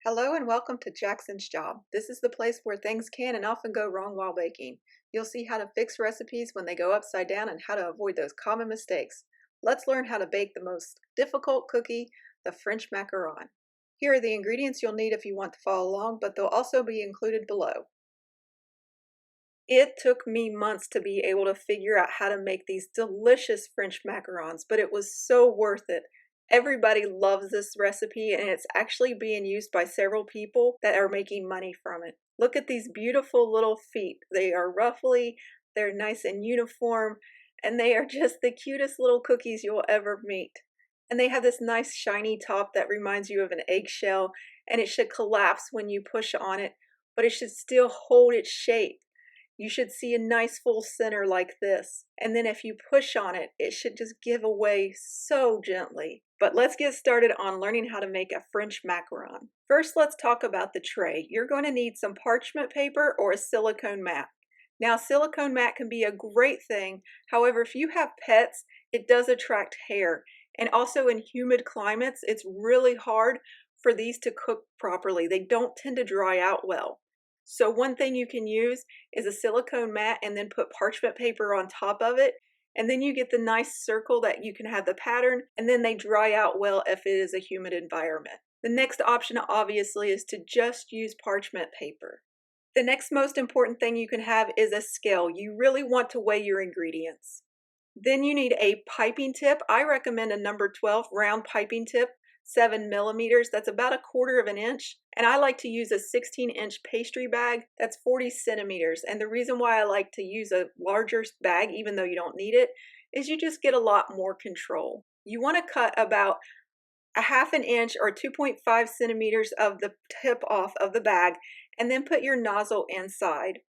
Hello and welcome to Jackson's Job. This is the place where things can and often go wrong while baking. You'll see how to fix recipes when they go upside down and how to avoid those common mistakes. Let's learn how to bake the most difficult cookie, the French macaron. Here are the ingredients you'll need if you want to follow along, but they'll also be included below. It took me months to be able to figure out how to make these delicious French macarons, but it was so worth it. Everybody loves this recipe and it's actually being used by several people that are making money from it. Look at these beautiful little feet. They are ruffly, they're nice and uniform, and they are just the cutest little cookies you'll ever meet. And they have this nice shiny top that reminds you of an eggshell, and it should collapse when you push on it, but it should still hold its shape. You should see a nice full center like this. And then if you push on it, it should just give away so gently. But let's get started on learning how to make a French macaron. First, let's talk about the tray. You're going to need some parchment paper or a silicone mat. Now, silicone mat can be a great thing. However, if you have pets, it does attract hair. And also in humid climates, it's really hard for these to cook properly. They don't tend to dry out well. So one thing you can use is a silicone mat and then put parchment paper on top of it. And then you get the nice circle that you can have the pattern, and then they dry out well if it is a humid environment. The next option obviously is to just use parchment paper. The next most important thing you can have is a scale. You really want to weigh your ingredients. Then you need a piping tip. I recommend a number 12 round piping tip. 7 millimeters, that's about 1/4 of an inch. And I like to use a 16-inch pastry bag, that's 40 centimeters. And the reason why I like to use a larger bag, even though you don't need it, is you just get a lot more control. You want to cut about 1/2 inch or 2.5 centimeters of the tip off of the bag, and then put your nozzle inside.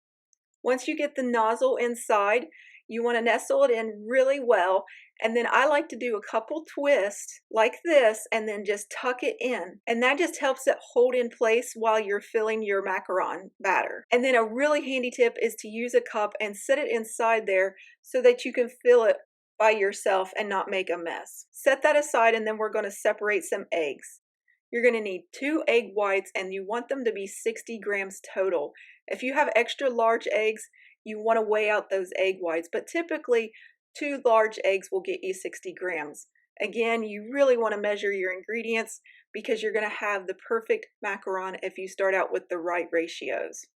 Once you get the nozzle inside, you want to nestle it in really well, and then I like to do a couple twists like this and then just tuck it in, and that just helps it hold in place while you're filling your macaron batter. And then a really handy tip is to use a cup and set it inside there so that you can fill it by yourself and not make a mess. Set that aside, and then we're going to separate some eggs. You're going to need 2 egg whites, and you want them to be 60 grams total. If you have extra large eggs, you want to weigh out those egg whites, but typically 2 large eggs will get you 60 grams. Again, you really want to measure your ingredients because you're going to have the perfect macaron if you start out with the right ratios.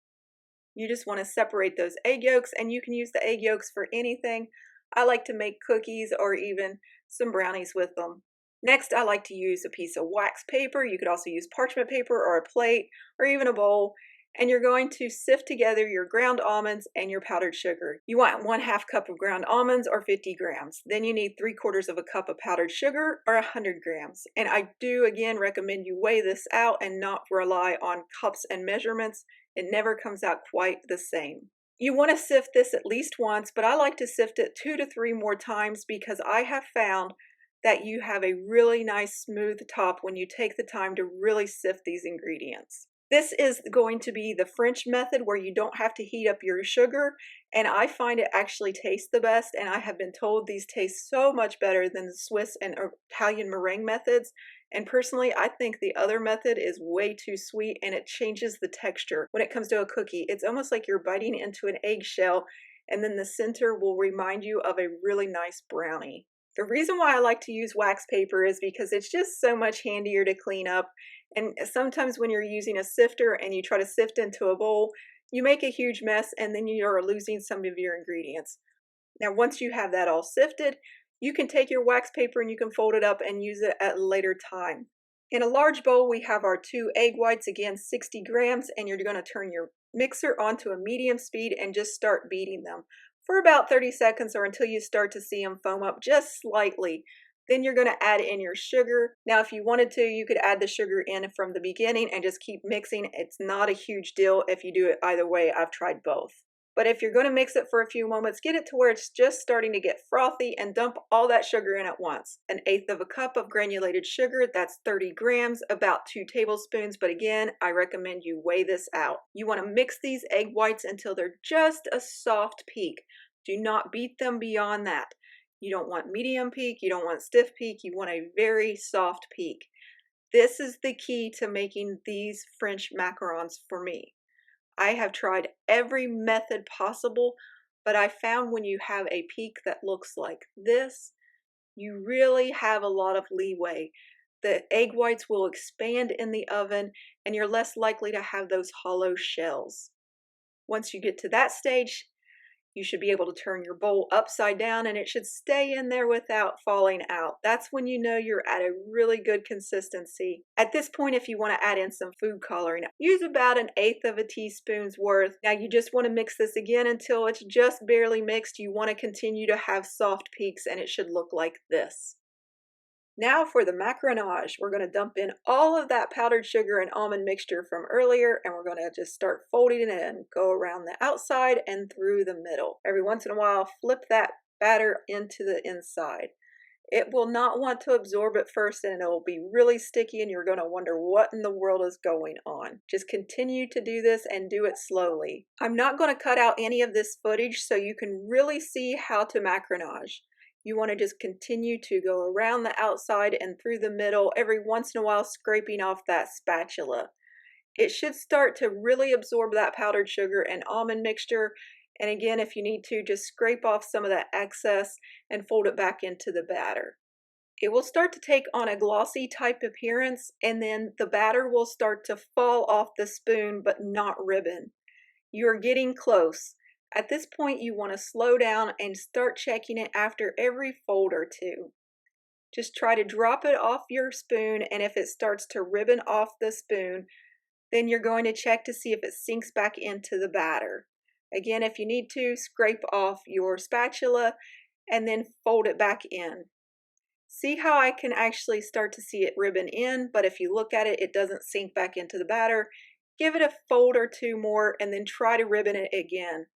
You just want to separate those egg yolks, and you can use the egg yolks for anything. I like to make cookies or even some brownies with them. Next, I like to use a piece of wax paper. You could also use parchment paper or a plate or even a bowl. And you're going to sift together your ground almonds and your powdered sugar. You want 1/2 cup of ground almonds or 50 grams. Then you need 3/4 of a cup of powdered sugar or 100 grams. And I do again recommend you weigh this out and not rely on cups and measurements. It never comes out quite the same. You want to sift this at least once, but I like to sift it 2 to 3 more times because I have found that you have a really nice smooth top when you take the time to really sift these ingredients. This is going to be the French method where you don't have to heat up your sugar, and I find it actually tastes the best, and I have been told these taste so much better than the Swiss and Italian meringue methods. And personally, I think the other method is way too sweet and it changes the texture when it comes to a cookie. It's almost like you're biting into an eggshell, and then the center will remind you of a really nice brownie. The reason why I like to use wax paper is because it's just so much handier to clean up. And sometimes when you're using a sifter and you try to sift into a bowl, you make a huge mess and then you are losing some of your ingredients. Now, once you have that all sifted, you can take your wax paper and you can fold it up and use it at a later time. In a large bowl, we have our 2 egg whites, again 60 grams, and you're going to turn your mixer onto a medium speed and just start beating them for about 30 seconds or until you start to see them foam up just slightly. Then you're going to add in your sugar. Now, if you wanted to, you could add the sugar in from the beginning and just keep mixing. It's not a huge deal if you do it either way. I've tried both. But if you're going to mix it for a few moments, get it to where it's just starting to get frothy and dump all that sugar in at once. 1/8 of a cup of granulated sugar, that's 30 grams, about 2 tablespoons. But again, I recommend you weigh this out. You want to mix these egg whites until they're just a soft peak. Do not beat them beyond that. You don't want medium peak, you don't want stiff peak, you want a very soft peak. This is the key to making these French macarons for me. I have tried every method possible, but I found when you have a peak that looks like this, you really have a lot of leeway. The egg whites will expand in the oven and you're less likely to have those hollow shells. Once you get to that stage, you should be able to turn your bowl upside down and it should stay in there without falling out. That's when you know you're at a really good consistency. At this point, if you want to add in some food coloring, use about 1/8 of a teaspoon's worth. Now you just want to mix this again until it's just barely mixed. You want to continue to have soft peaks and it should look like this. Now for the macaronage, we're going to dump in all of that powdered sugar and almond mixture from earlier, and we're going to just start folding it in. Go around the outside and through the middle. Every once in a while, flip that batter into the inside. It will not want to absorb at first and it will be really sticky and you're going to wonder what in the world is going on. Just continue to do this and do it slowly. I'm not going to cut out any of this footage so you can really see how to macaronage. You want to just continue to go around the outside and through the middle, every once in a while scraping off that spatula. It should start to really absorb that powdered sugar and almond mixture. And again, if you need to, just scrape off some of that excess and fold it back into the batter. It will start to take on a glossy type appearance, and then the batter will start to fall off the spoon but not ribbon. You're getting close. At this point, you want to slow down and start checking it after every fold or two. Just try to drop it off your spoon, and if it starts to ribbon off the spoon, then you're going to check to see if it sinks back into the batter. Again, if you need to, scrape off your spatula and then fold it back in. See how I can actually start to see it ribbon in, but if you look at it, it doesn't sink back into the batter. Give it a fold or two more and then try to ribbon it again.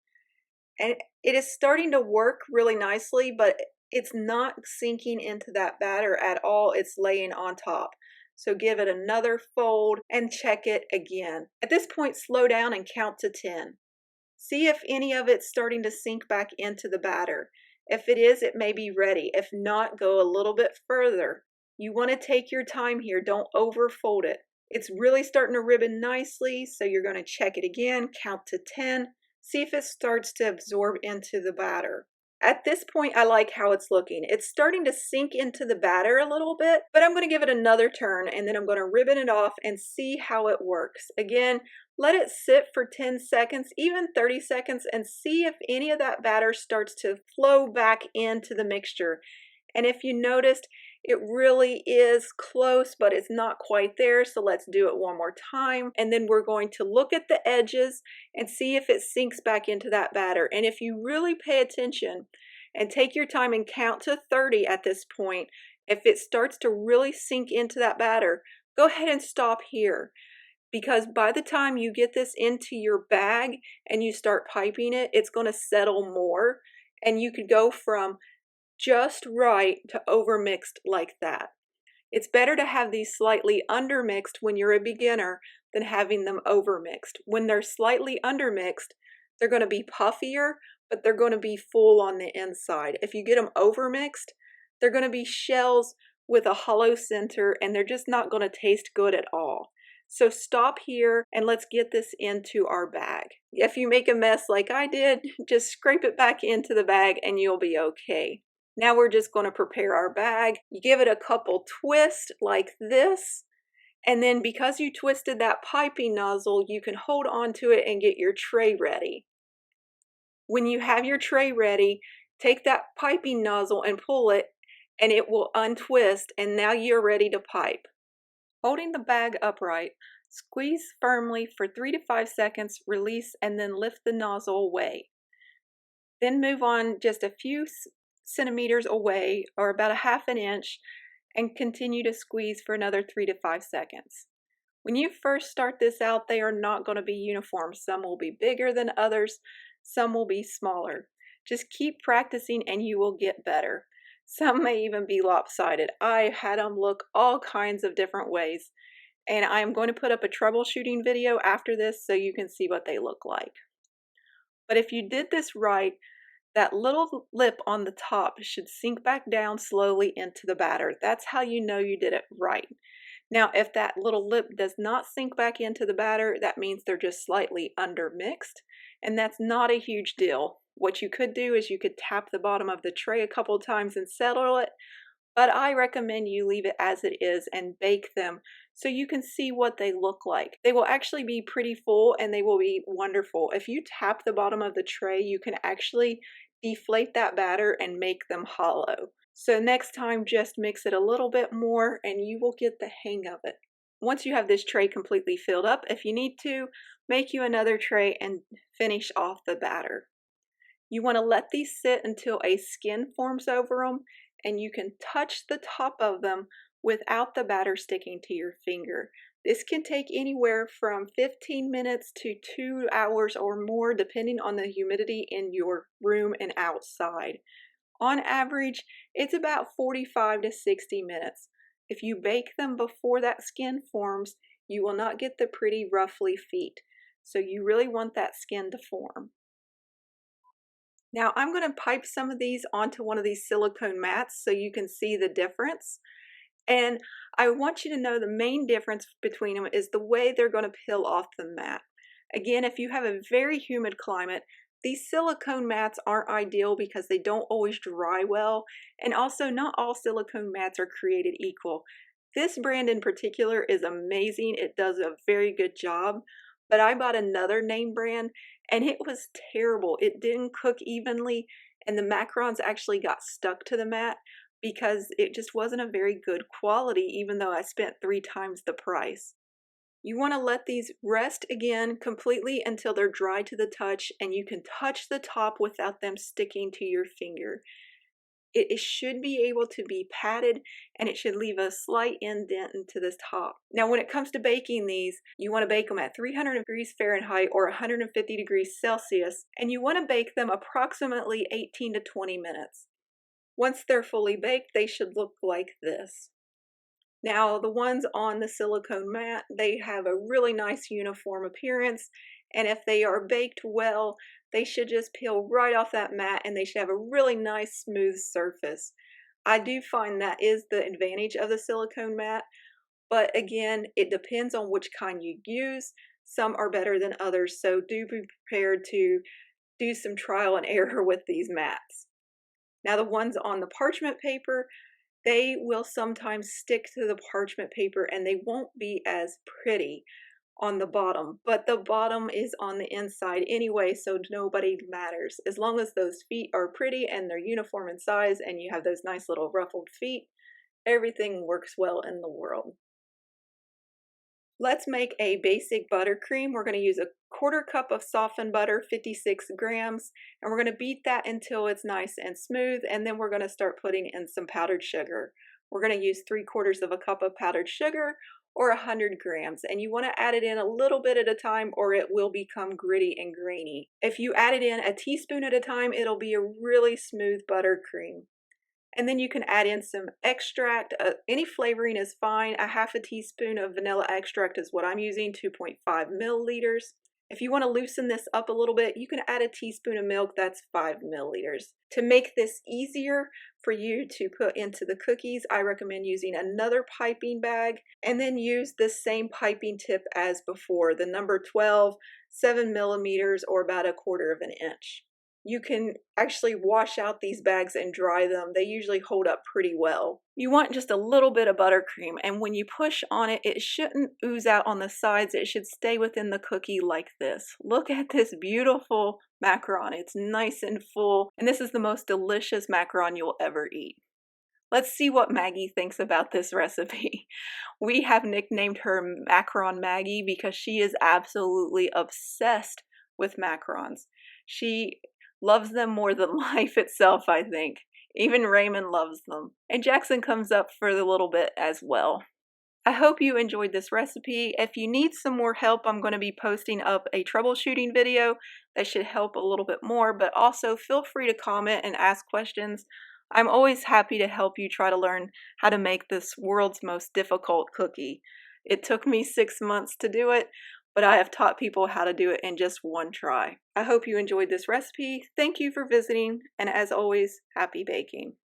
And it is starting to work really nicely, but it's not sinking into that batter at all. It's laying on top. So give it another fold and check it again. At this point, slow down and count to 10. See if any of it's starting to sink back into the batter. If it is, it may be ready. If not, go a little bit further. You want to take your time here. Don't overfold it. It's really starting to ribbon nicely, so you're going to check it again, count to 10. See if it starts to absorb into the batter. At this point, I like how it's looking. It's starting to sink into the batter a little bit, but I'm going to give it another turn and then I'm going to ribbon it off and see how it works. Again, let it sit for 10 seconds, even 30 seconds, and see if any of that batter starts to flow back into the mixture. And if you noticed, it really is close, but it's not quite there. So let's do it one more time. And then we're going to look at the edges and see if it sinks back into that batter. And if you really pay attention and take your time and count to 30 at this point, if it starts to really sink into that batter, go ahead and stop here. Because by the time you get this into your bag and you start piping it, it's going to settle more. And you could go from just right to overmixed like that. It's better to have these slightly undermixed when you're a beginner than having them overmixed. When they're slightly undermixed, they're going to be puffier, but they're going to be full on the inside. If you get them overmixed, they're going to be shells with a hollow center and they're just not going to taste good at all. So stop here and let's get this into our bag. If you make a mess like I did, just scrape it back into the bag and you'll be okay. Now we're just going to prepare our bag. You give it a couple twists like this, and then because you twisted that piping nozzle, you can hold on to it and get your tray ready. When you have your tray ready, take that piping nozzle and pull it, and it will untwist, and now you're ready to pipe. Holding the bag upright, squeeze firmly for 3 to 5 seconds, release, and then lift the nozzle away. Then move on just a few centimeters away, or about a half an inch, and continue to squeeze for another 3 to 5 seconds. When you first start this out, they are not going to be uniform. Some will be bigger than others, some will be smaller. Just keep practicing and you will get better. Some may even be lopsided. I had them look all kinds of different ways, and I'm going to put up a troubleshooting video after this so you can see what they look like. But if you did this right, that little lip on the top should sink back down slowly into the batter. That's how you know you did it right. Now, if that little lip does not sink back into the batter, that means they're just slightly undermixed, and that's not a huge deal. What you could do is you could tap the bottom of the tray a couple times and settle it, but I recommend you leave it as it is and bake them so you can see what they look like. They will actually be pretty full and they will be wonderful. If you tap the bottom of the tray, you can actually deflate that batter and make them hollow. So next time, just mix it a little bit more and you will get the hang of it. Once you have this tray completely filled up, if you need to, make you another tray and finish off the batter. You want to let these sit until a skin forms over them, and you can touch the top of them without the batter sticking to your finger. This can take anywhere from 15 minutes to 2 hours or more, depending on the humidity in your room and outside. On average, it's about 45 to 60 minutes. If you bake them before that skin forms, you will not get the pretty ruffly feet. So you really want that skin to form. Now I'm going to pipe some of these onto one of these silicone mats so you can see the difference. And I want you to know the main difference between them is the way they're going to peel off the mat. Again, if you have a very humid climate, these silicone mats aren't ideal because they don't always dry well, and also not all silicone mats are created equal. This brand in particular is amazing. It does a very good job, but I bought another name brand and it was terrible. It didn't cook evenly and the macarons actually got stuck to the mat because it just wasn't a very good quality, even though I spent 3 times the price. You want to let these rest again completely until they're dry to the touch and you can touch the top without them sticking to your finger. It should be able to be patted and it should leave a slight indent into the top. Now when it comes to baking these, you want to bake them at 300 degrees Fahrenheit or 150 degrees Celsius, and you want to bake them approximately 18 to 20 minutes. Once they're fully baked, they should look like this. Now the ones on the silicone mat, they have a really nice uniform appearance, and if they are baked well, they should just peel right off that mat and they should have a really nice smooth surface. I do find that is the advantage of the silicone mat, but again, it depends on which kind you use. Some are better than others, so do be prepared to do some trial and error with these mats. Now the ones on the parchment paper, they will sometimes stick to the parchment paper and they won't be as pretty on the bottom, but the bottom is on the inside anyway, so nobody matters. As long as those feet are pretty and they're uniform in size and you have those nice little ruffled feet, everything works well in the world. Let's make a basic buttercream. We're going to use a 1/4 cup of softened butter, 56 grams, and we're going to beat that until it's nice and smooth, and then we're going to start putting in some powdered sugar. We're going to use 3/4 of a cup of powdered sugar or 100 grams, and you want to add it in a little bit at a time or it will become gritty and grainy. If you add it in a teaspoon at a time, it'll be a really smooth buttercream. And then you can add in some extract. Any flavoring is fine. A 1/2 teaspoon of vanilla extract is what I'm using, 2.5 milliliters. If you want to loosen this up a little bit, you can add a teaspoon of milk, that's 5 milliliters. To make this easier for you to put into the cookies, I recommend using another piping bag and then use the same piping tip as before, the number 12, 7 millimeters or about 1/4 inch. You can actually wash out these bags and dry them. They usually hold up pretty well. You want just a little bit of buttercream, and when you push on it, it shouldn't ooze out on the sides. It should stay within the cookie like this. Look at this beautiful macaron. It's nice and full, and this is the most delicious macaron you'll ever eat. Let's see what Maggie thinks about this recipe. We have nicknamed her Macaron Maggie because she is absolutely obsessed with macarons. She loves them more than life itself, I think. Even Raymond loves them. And Jackson comes up for a little bit as well. I hope you enjoyed this recipe. If you need some more help, I'm going to be posting up a troubleshooting video that should help a little bit more, but also feel free to comment and ask questions. I'm always happy to help you try to learn how to make this world's most difficult cookie. It took me 6 months to do it, but I have taught people how to do it in just 1 try. I hope you enjoyed this recipe. Thank you for visiting, and as always, happy baking.